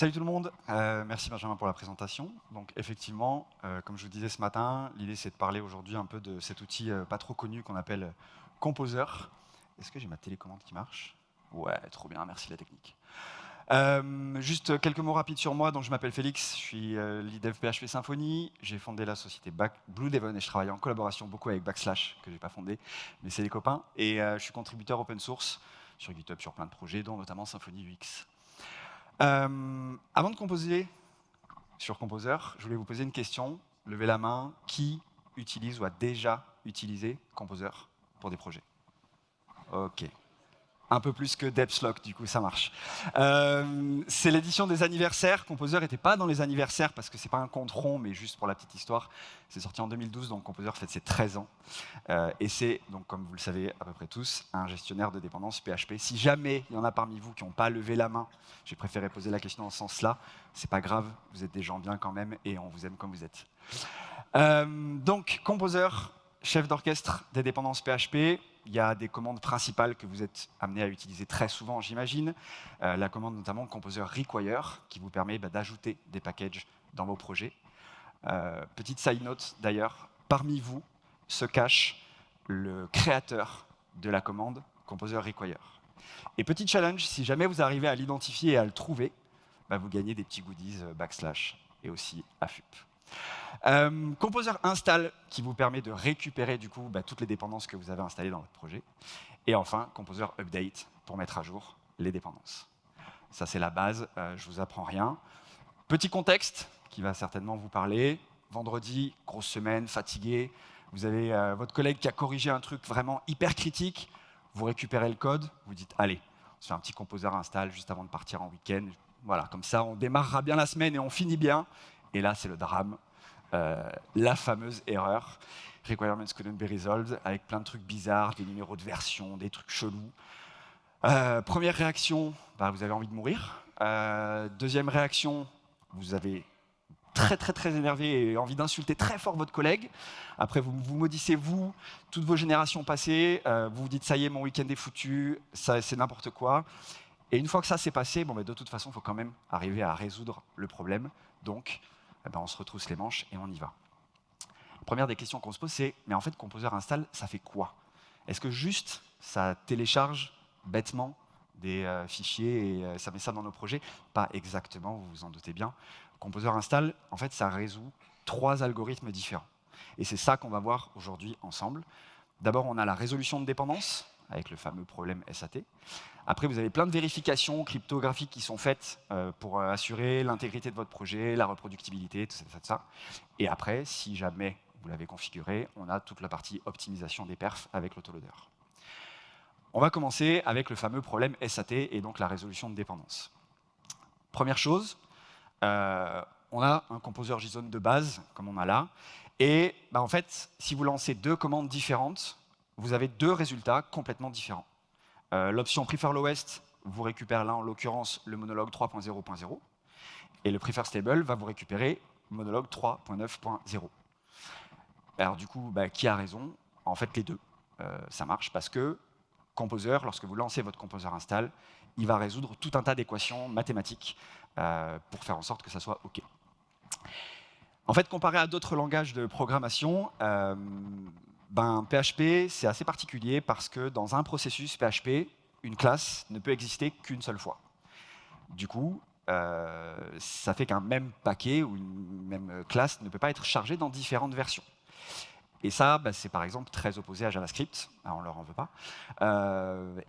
Salut tout le monde, merci Benjamin pour la présentation. Donc effectivement, comme je vous disais ce matin, l'idée c'est de parler aujourd'hui un peu de cet outil pas trop connu qu'on appelle Composer. Est-ce que j'ai ma télécommande qui marche? Ouais, trop bien, merci la technique. Juste quelques mots rapides sur moi. Donc je m'appelle Félix, je suis lead dev PHP Symfony. J'ai fondé la société Blue Devon et je travaille en collaboration beaucoup avec Backslash, que j'ai pas fondé, mais c'est les copains. Et je suis contributeur open source sur GitHub sur plein de projets, dont notamment Symfony UX. Avant de composer sur Composer, je voulais vous poser une question. Levez la main. Qui utilise ou a déjà utilisé Composer pour des projets? Ok. Un peu plus que Depslock, du coup, ça marche. C'est l'édition des anniversaires. Composer n'était pas dans les anniversaires parce que c'est pas un compte rond, mais juste pour la petite histoire. C'est sorti en 2012, donc Composer fête ses 13 ans. Et c'est, donc, comme vous le savez à peu près tous, un gestionnaire de dépendance PHP. Si jamais il y en a parmi vous qui n'ont pas levé la main, j'ai préféré poser la question dans ce sens-là. C'est pas grave, vous êtes des gens bien quand même et on vous aime comme vous êtes. Donc, Composer, chef d'orchestre des dépendances PHP. Il y a des commandes principales que vous êtes amenés à utiliser très souvent, j'imagine. La commande notamment Composer Require, qui vous permet d'ajouter des packages dans vos projets. Petite side note d'ailleurs, parmi vous se cache le créateur de la commande Composer Require. Et petit challenge, si jamais vous arrivez à l'identifier et à le trouver, vous gagnez des petits goodies Backslash et aussi AFUP. Composer install qui vous permet de récupérer du coup toutes les dépendances que vous avez installées dans votre projet. Et enfin, Composer update pour mettre à jour les dépendances. Ça c'est la base, je vous apprends rien. Petit contexte qui va certainement vous parler. Vendredi, grosse semaine, fatigué. Vous avez votre collègue qui a corrigé un truc vraiment hyper critique. Vous récupérez le code, vous dites allez, on se fait un petit Composer install juste avant de partir en week-end. Voilà, comme ça on démarrera bien la semaine et on finit bien. Et là c'est le drame. La fameuse erreur, requirements couldn't be resolved, avec plein de trucs bizarres, des numéros de version, des trucs chelous. Première réaction, vous avez envie de mourir. Deuxième réaction, vous avez très énervé et envie d'insulter très fort votre collègue. Après, vous vous maudissez vous, toutes vos générations passées, vous vous dites ça y est, mon week-end est foutu, c'est n'importe quoi. Et une fois que ça s'est passé, de toute façon, il faut quand même arriver à résoudre le problème. Donc, on se retrousse les manches et on y va. La première des questions qu'on se pose, c'est mais en fait, Composer install, ça fait quoi? Est-ce que juste ça télécharge bêtement des fichiers et ça met ça dans nos projets? Pas exactement, vous vous en doutez bien. Composer install, en fait, ça résout 3 algorithmes différents. Et c'est ça qu'on va voir aujourd'hui ensemble. D'abord, on a la résolution de dépendance, avec le fameux problème SAT. Après, vous avez plein de vérifications cryptographiques qui sont faites pour assurer l'intégrité de votre projet, la reproductibilité, tout ça. Et après, si jamais vous l'avez configuré, on a toute la partie optimisation des perfs avec l'autoloader. On va commencer avec le fameux problème SAT et donc la résolution de dépendance. Première chose, on a un composer JSON de base, comme on a là. Et en fait, si vous lancez 2 commandes différentes, vous avez 2 résultats complètement différents. L'option Prefer Lowest vous récupère là, en l'occurrence, le monologue 3.0.0. Et le Prefer Stable va vous récupérer le monologue 3.9.0. Alors du coup, qui a raison? En fait, les deux. Ça marche parce que Composer, lorsque vous lancez votre Composer install, il va résoudre tout un tas d'équations mathématiques pour faire en sorte que ça soit OK. En fait, comparé à d'autres langages de programmation, PHP, c'est assez particulier parce que dans un processus PHP, une classe ne peut exister qu'une seule fois. Du coup, ça fait qu'un même paquet ou une même classe ne peut pas être chargée dans différentes versions. Et ça, c'est par exemple très opposé à JavaScript, on ne leur en veut pas.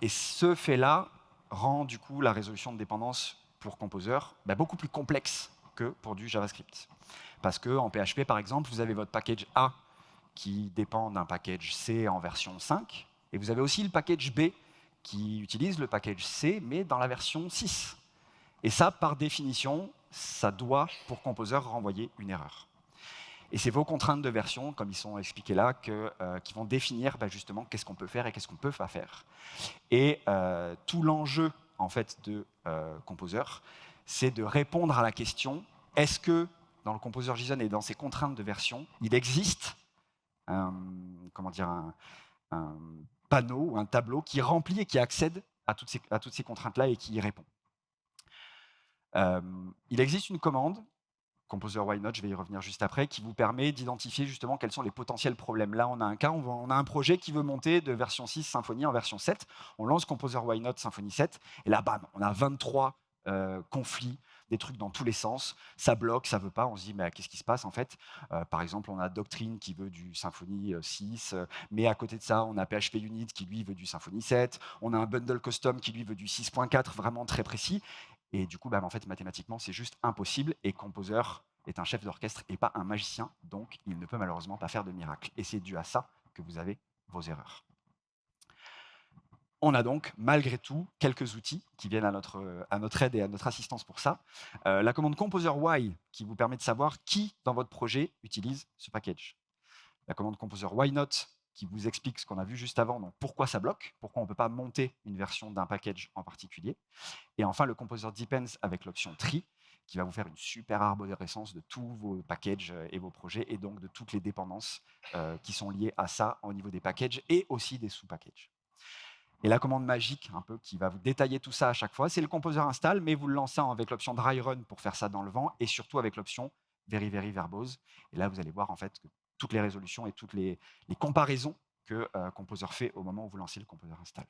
Et ce fait-là rend du coup la résolution de dépendance pour Composer beaucoup plus complexe que pour du JavaScript. Parce qu'en PHP, par exemple, vous avez votre package A qui dépend d'un package C en version 5, et vous avez aussi le package B qui utilise le package C, mais dans la version 6. Et ça, par définition, ça doit, pour Composer, renvoyer une erreur. Et c'est vos contraintes de version, comme ils sont expliquées là, qui vont définir justement qu'est-ce qu'on peut faire et qu'est-ce qu'on ne peut pas faire. Et tout l'enjeu en fait, de Composer, c'est de répondre à la question est-ce que dans le Composer JSON et dans ses contraintes de version, il existe un panneau ou un tableau qui remplit et qui accède à toutes ces contraintes-là et qui y répond. Il existe une commande, Composer Why Not, je vais y revenir juste après, qui vous permet d'identifier justement quels sont les potentiels problèmes. Là, on a un cas, on a un projet qui veut monter de version 6 Symfony en version 7. On lance Composer Why Not Symfony 7, et là, bam, on a 23 conflits, des trucs dans tous les sens. Ça bloque, ça veut pas. On se dit, mais qu'est-ce qui se passe en fait? Par exemple, on a Doctrine qui veut du Symfony 6, mais à côté de ça, on a PHP Unit qui lui veut du Symfony 7. On a un bundle custom qui lui veut du 6.4, vraiment très précis. Et du coup, en fait, mathématiquement, c'est juste impossible. Et Composer est un chef d'orchestre et pas un magicien, donc il ne peut malheureusement pas faire de miracle. Et c'est dû à ça que vous avez vos erreurs. On a donc, malgré tout, quelques outils qui viennent à notre aide et à notre assistance pour ça. La commande Composer Why, qui vous permet de savoir qui, dans votre projet, utilise ce package. La commande Composer Why Not, qui vous explique ce qu'on a vu juste avant, donc pourquoi ça bloque, pourquoi on ne peut pas monter une version d'un package en particulier. Et enfin, le Composer Depends avec l'option Tree, qui va vous faire une super arborescence de tous vos packages et vos projets, et donc de toutes les dépendances qui sont liées à ça au niveau des packages et aussi des sous-packages. Et la commande magique, un peu, qui va vous détailler tout ça à chaque fois, c'est le Composer Install, mais vous le lancez avec l'option Dry Run pour faire ça dans le vent, et surtout avec l'option Very Very Verbose. Et là, vous allez voir en fait que toutes les résolutions et toutes les comparaisons que Composer fait au moment où vous lancez le Composer Install.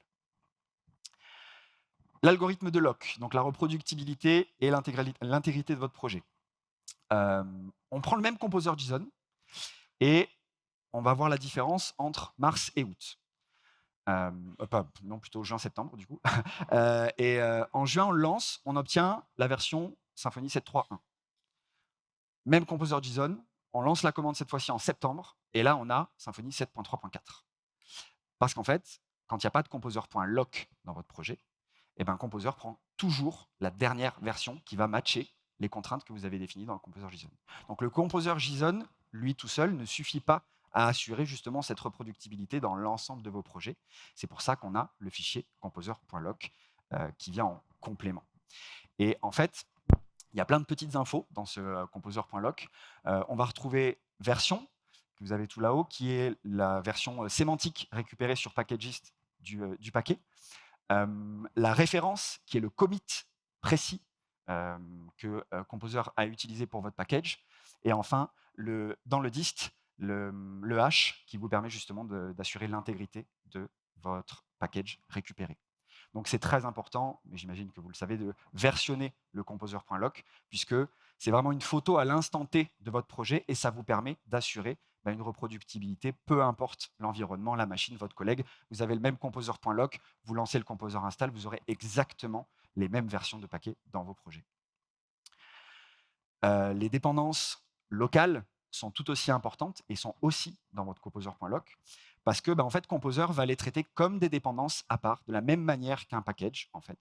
L'algorithme de lock, donc la reproductibilité et l'intégrité de votre projet. On prend le même Composer JSON et on va voir la différence entre mars et août. Non, plutôt juin-septembre, du coup. En juin, on le lance, on obtient la version Symfony 7.3.1. Même Composer JSON, on lance la commande cette fois-ci en septembre, et là, on a Symfony 7.3.4. Parce qu'en fait, quand il n'y a pas de composer.lock dans votre projet, Composer prend toujours la dernière version qui va matcher les contraintes que vous avez définies dans le Composer JSON. Donc le Composer JSON, lui tout seul, ne suffit pas à assurer justement cette reproductibilité dans l'ensemble de vos projets. C'est pour ça qu'on a le fichier composer.lock qui vient en complément. Et en fait, il y a plein de petites infos dans ce composer.lock. On va retrouver version, que vous avez tout là-haut, qui est la version sémantique récupérée sur Packagist du paquet. La référence, qui est le commit précis que Composer a utilisé pour votre package. Et enfin, dans le dist, le hash qui vous permet justement d'assurer l'intégrité de votre package récupéré. Donc c'est très important, mais j'imagine que vous le savez, de versionner le composer.lock, puisque c'est vraiment une photo à l'instant T de votre projet et ça vous permet d'assurer une reproductibilité, peu importe l'environnement, la machine, votre collègue. Vous avez le même composer.lock, vous lancez le composer install, vous aurez exactement les mêmes versions de paquets dans vos projets. Les dépendances locales sont tout aussi importantes et sont aussi dans votre composer.lock parce que en fait, Composer va les traiter comme des dépendances à part, de la même manière qu'un package en fait.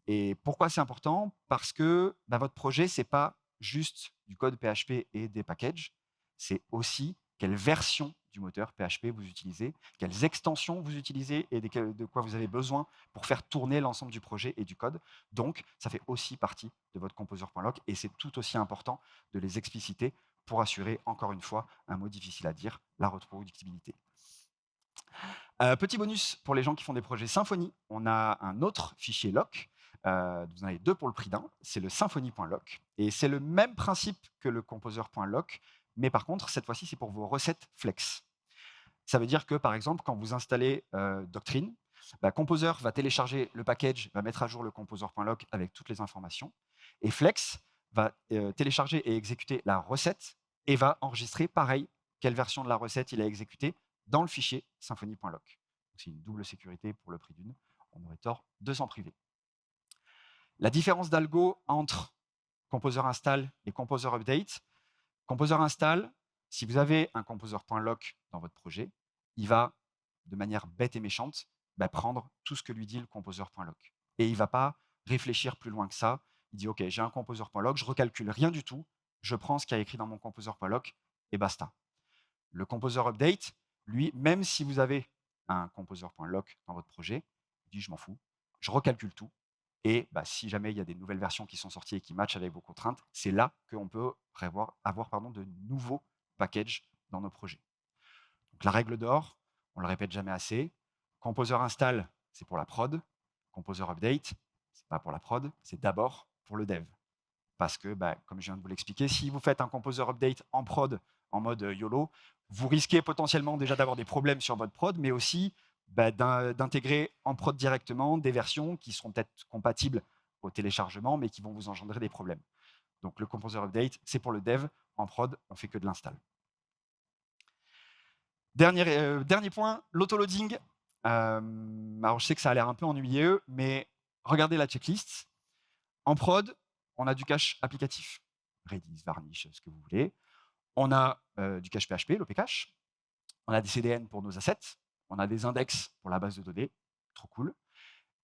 Et pourquoi c'est important? Parce que votre projet, c'est pas juste du code PHP et des packages, c'est aussi quelle version du moteur PHP vous utilisez, quelles extensions vous utilisez et de quoi vous avez besoin pour faire tourner l'ensemble du projet et du code. Donc, ça fait aussi partie de votre composer.lock et c'est tout aussi important de les expliciter pour assurer, encore une fois, un mot difficile à dire, la reproductibilité. Petit bonus pour les gens qui font des projets Symfony, on a un autre fichier lock. Vous en avez deux pour le prix d'un, c'est le symfony.lock. Et c'est le même principe que le composer.lock, mais par contre, cette fois-ci, c'est pour vos recettes flex. Ça veut dire que, par exemple, quand vous installez Doctrine, Composer va télécharger le package, va mettre à jour le composer.lock avec toutes les informations, et Flex va télécharger et exécuter la recette et va enregistrer, pareil, quelle version de la recette il a exécutée dans le fichier symfony.lock. C'est une double sécurité pour le prix d'une. On aurait tort de s'en priver. La différence d'algo entre Composer install et Composer update. Composer install, si vous avez un composer.lock dans votre projet, il va, de manière bête et méchante, prendre tout ce que lui dit le composer.lock. Et il ne va pas réfléchir plus loin que ça. Il dit, OK, j'ai un composer.lock, je ne recalcule rien du tout, je prends ce qu'il y a écrit dans mon composer.lock et basta. Le composer update, lui, même si vous avez un composer.lock dans votre projet, il dit, je m'en fous, je recalcule tout. Et si jamais il y a des nouvelles versions qui sont sorties et qui matchent avec vos contraintes, c'est là qu'on peut avoir de nouveaux packages dans nos projets. Donc la règle d'or, on le répète jamais assez, Composer install, c'est pour la prod, Composer update, c'est pas pour la prod, c'est d'abord pour le dev. Parce que, comme je viens de vous l'expliquer, si vous faites un composer update en prod, en mode YOLO, vous risquez potentiellement déjà d'avoir des problèmes sur votre prod, mais aussi d'intégrer en prod directement des versions qui seront peut-être compatibles au téléchargement, mais qui vont vous engendrer des problèmes. Donc le composer update, c'est pour le dev. En prod, on fait que de l'install. Dernier point, l'autoloading. Alors je sais que ça a l'air un peu ennuyeux, mais regardez la checklist. En prod, on a du cache applicatif, Redis, Varnish, ce que vous voulez. On a du cache PHP, l'OP-cache. On a des CDN pour nos assets. On a des index pour la base de données. Trop cool.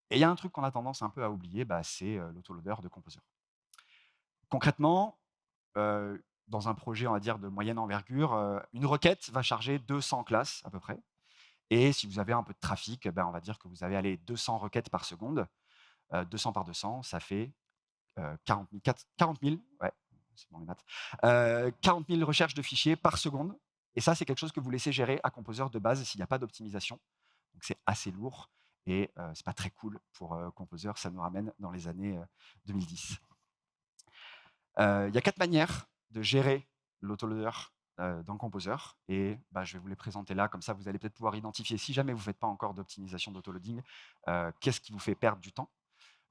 Et il y a un truc qu'on a tendance un peu à oublier, c'est l'autoloader de Composer. Concrètement, dans un projet, on va dire, de moyenne envergure, une requête va charger 200 classes à peu près. Et si vous avez un peu de trafic, on va dire que vous avez 200 requêtes par seconde. 200 par 200, ça fait 40 000, ouais, c'est bon les maths, 40 000 recherches de fichiers par seconde. Et ça, c'est quelque chose que vous laissez gérer à Composer de base s'il n'y a pas d'optimisation. Donc c'est assez lourd et c'est pas très cool pour Composer. Ça nous ramène dans les années 2010. Il y a 4 manières de gérer l'autoloader dans Composer et je vais vous les présenter là, comme ça vous allez peut-être pouvoir identifier, si jamais vous ne faites pas encore d'optimisation d'autoloading, qu'est-ce qui vous fait perdre du temps.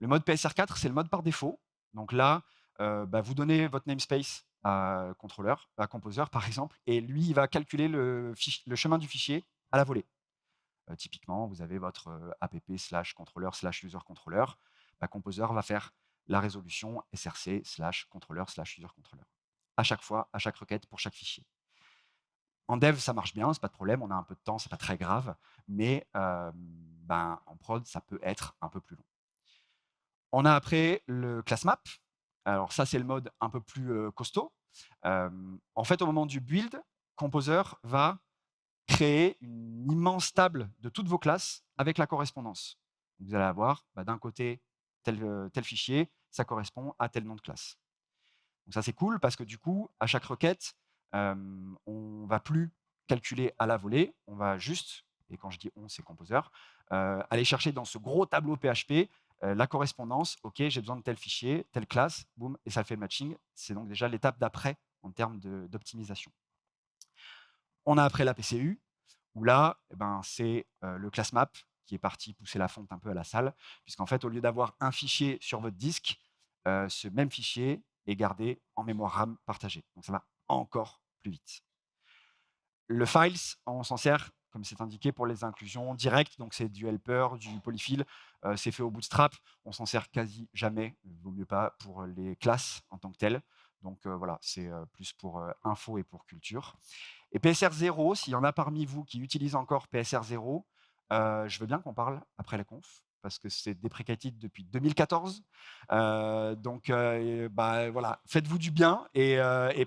Le mode PSR4, c'est le mode par défaut. Donc là, vous donnez votre namespace à contrôleur, à Composer par exemple, et lui, il va calculer le chemin du fichier à la volée. Typiquement, vous avez votre app/controller/user-controller. Composer va faire la résolution src/controller/user-controller. À chaque fois, à chaque requête, pour chaque fichier. En dev, ça marche bien, c'est pas de problème, on a un peu de temps, c'est pas très grave, mais en prod, ça peut être un peu plus long. On a après le class map. Alors ça, c'est le mode un peu plus costaud. En fait, au moment du build, Composer va créer une immense table de toutes vos classes avec la correspondance. Vous allez avoir d'un côté tel fichier, ça correspond à tel nom de classe. Donc ça, c'est cool parce que du coup, à chaque requête, on ne va plus calculer à la volée, on va juste, et quand je dis on, c'est Composer, aller chercher dans ce gros tableau PHP la correspondance. OK, j'ai besoin de tel fichier, telle classe, boum, et ça fait le matching. C'est donc déjà l'étape d'après en termes d'optimisation. On a après la PCU, où là, c'est le class map qui est parti pousser la fonte un peu à la salle, puisqu'en fait, au lieu d'avoir un fichier sur votre disque, ce même fichier est gardé en mémoire RAM partagée. Donc ça va encore plus vite. Le files, on s'en sert, comme c'est indiqué, pour les inclusions directes. Donc c'est du helper, du polyfill. C'est fait au bootstrap. On s'en sert quasi jamais. Il vaut mieux pas pour les classes en tant que telles. Donc voilà, c'est plus pour info et pour culture. Et PSR0, s'il y en a parmi vous qui utilisent encore PSR0, je veux bien qu'on parle après la conf, parce que c'est deprecated depuis 2014. Donc voilà, faites-vous du bien et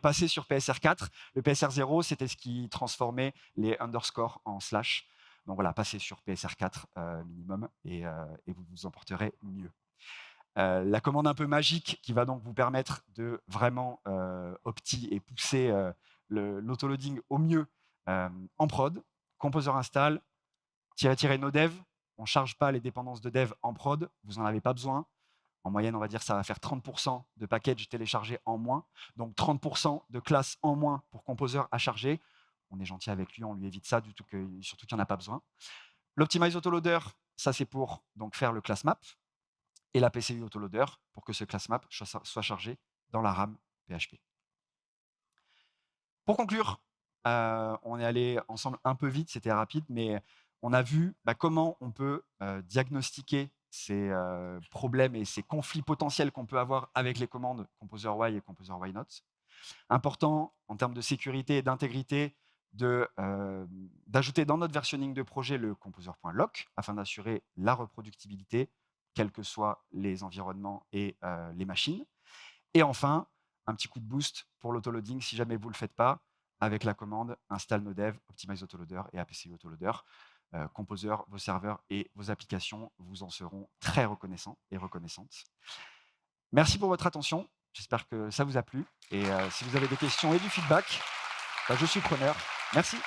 passez sur PSR4. Le PSR0, c'était ce qui transformait les underscores en slash. Donc voilà, passez sur PSR4 minimum et vous vous en porterez mieux. La commande un peu magique qui va donc vous permettre de vraiment opti et pousser l'autoloading au mieux en prod. Composer install, --nodev. On ne charge pas les dépendances de dev en prod, vous n'en avez pas besoin. En moyenne, on va dire que ça va faire 30% de packages téléchargés en moins. Donc 30% de classes en moins pour Composer à charger. On est gentil avec lui, on lui évite ça, surtout qu'il n'y en a pas besoin. L'Optimize Autoloader, ça c'est pour donc, faire le class map. Et la PCU Autoloader pour que ce class map soit chargé dans la RAM PHP. Pour conclure, on est allé ensemble un peu vite, c'était rapide, mais on a vu comment on peut diagnostiquer ces problèmes et ces conflits potentiels qu'on peut avoir avec les commandes Composer Y et Composer Why Not. Important en termes de sécurité et d'intégrité d'ajouter dans notre versionning de projet le composer.lock afin d'assurer la reproductibilité, quels que soient les environnements et les machines. Et enfin, un petit coup de boost pour l'autoloading si jamais vous ne le faites pas, avec la commande install nodev, optimize autoloader et APCU autoloader. Composer, vos serveurs et vos applications vous en seront très reconnaissants et reconnaissantes. Merci pour votre attention. J'espère que ça vous a plu. Et si vous avez des questions et du feedback, je suis preneur. Merci.